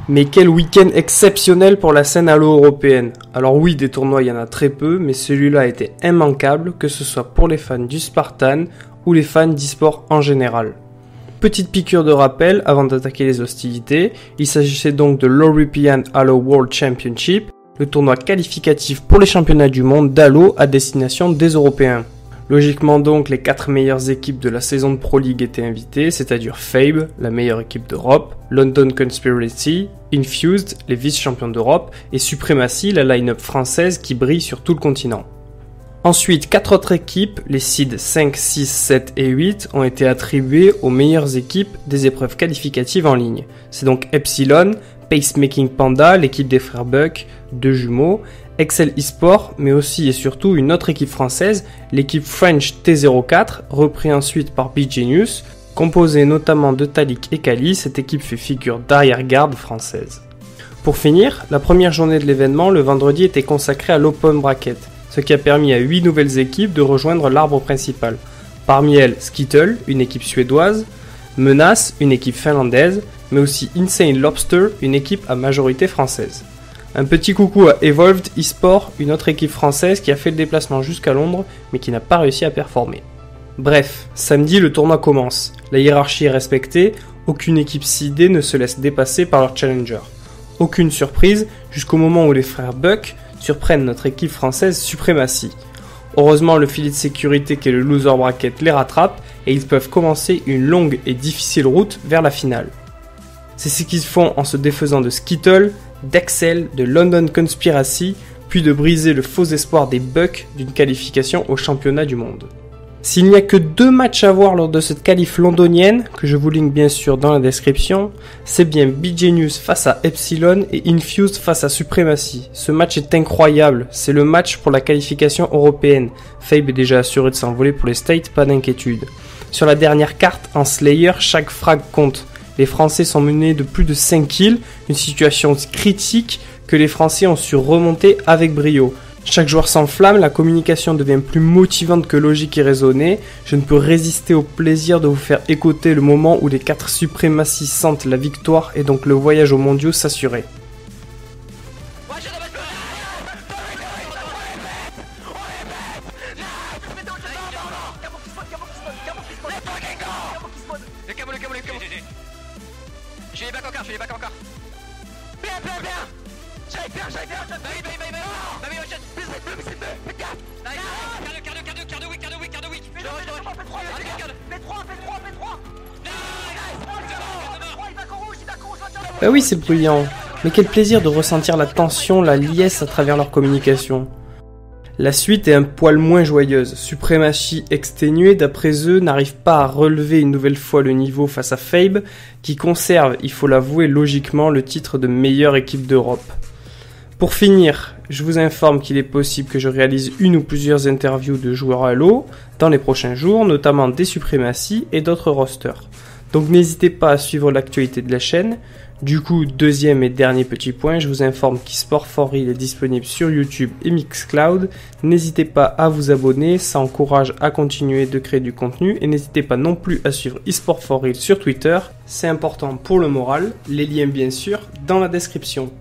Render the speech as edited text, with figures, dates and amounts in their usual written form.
Mais quel week-end exceptionnel pour la scène Halo européenne. Alors oui, des tournois il y en a très peu, mais celui-là était immanquable, que ce soit pour les fans du Spartan ou les fans d'e-sport en général. Petite piqûre de rappel avant d'attaquer les hostilités, il s'agissait donc de l'European Halo World Championship, le tournoi qualificatif pour les championnats du monde d'Halo à destination des Européens. Logiquement donc, les 4 meilleures équipes de la saison de Pro League étaient invitées, c'est-à-dire FaBe, la meilleure équipe d'Europe, London Conspiracy, Infused, les vice-champions d'Europe, et Supremacy, la line-up française qui brille sur tout le continent. Ensuite, 4 autres équipes, les seeds 5, 6, 7 et 8, ont été attribuées aux meilleures équipes des épreuves qualificatives en ligne. C'est donc Epsilon, Pacemaking Panda, l'équipe des frères Buck, 2 jumeaux, Excel eSport, mais aussi et surtout une autre équipe française, l'équipe French T04, repris ensuite par BGenius, composée notamment de Talik et Kali. Cette équipe fait figure d'arrière-garde française. Pour finir, la première journée de l'événement, le vendredi, était consacrée à l'Open Bracket, ce qui a permis à 8 nouvelles équipes de rejoindre l'arbre principal. Parmi elles, Skittle, une équipe suédoise, Menace, une équipe finlandaise, mais aussi Insane Lobster, une équipe à majorité française. Un petit coucou à Evolved eSport, une autre équipe française qui a fait le déplacement jusqu'à Londres, mais qui n'a pas réussi à performer. Bref, samedi le tournoi commence. La hiérarchie est respectée, aucune équipe seedée ne se laisse dépasser par leur challenger. Aucune surprise, jusqu'au moment où les frères Buck surprennent notre équipe française Supremacy. Heureusement, le filet de sécurité qu'est le loser bracket les rattrape et ils peuvent commencer une longue et difficile route vers la finale. C'est ce qu'ils font en se défaisant de Skittle, d'Excel, de London Conspiracy, puis de briser le faux espoir des Bucks d'une qualification au championnat du monde. S'il n'y a que 2 matchs à voir lors de cette qualif londonienne, que je vous link bien sûr dans la description, c'est bien BGenius face à Epsilon et Infused face à Supremacy. Ce match est incroyable, c'est le match pour la qualification européenne. FaBe est déjà assuré de s'envoler pour les States, pas d'inquiétude. Sur la dernière carte, en Slayer, chaque frag compte. Les Français sont menés de plus de 5 kills, une situation critique que les Français ont su remonter avec brio. Chaque joueur s'enflamme, la communication devient plus motivante que logique et raisonnée. Je ne peux résister au plaisir de vous faire écouter le moment où les 4 suprématies sentent la victoire et donc le voyage aux mondiaux s'assurer. J'ai les bacs encore, Bien J'arrive bien Bah oui, c'est brillant, mais quel plaisir de ressentir la tension, la liesse à travers leur communication. La suite est un poil moins joyeuse. Supremacy exténuée, d'après eux, n'arrive pas à relever une nouvelle fois le niveau face à FaBe, qui conserve, il faut l'avouer logiquement, le titre de meilleure équipe d'Europe. Pour finir, je vous informe qu'il est possible que je réalise une ou plusieurs interviews de joueurs Halo dans les prochains jours, notamment des Supremacy et d'autres rosters. Donc n'hésitez pas à suivre l'actualité de la chaîne. Du coup, deuxième et dernier petit point, je vous informe qu'eSport4Real est disponible sur YouTube et Mixcloud. N'hésitez pas à vous abonner, ça encourage à continuer de créer du contenu. Et n'hésitez pas non plus à suivre eSport4Real sur Twitter, c'est important pour le moral. Les liens bien sûr dans la description.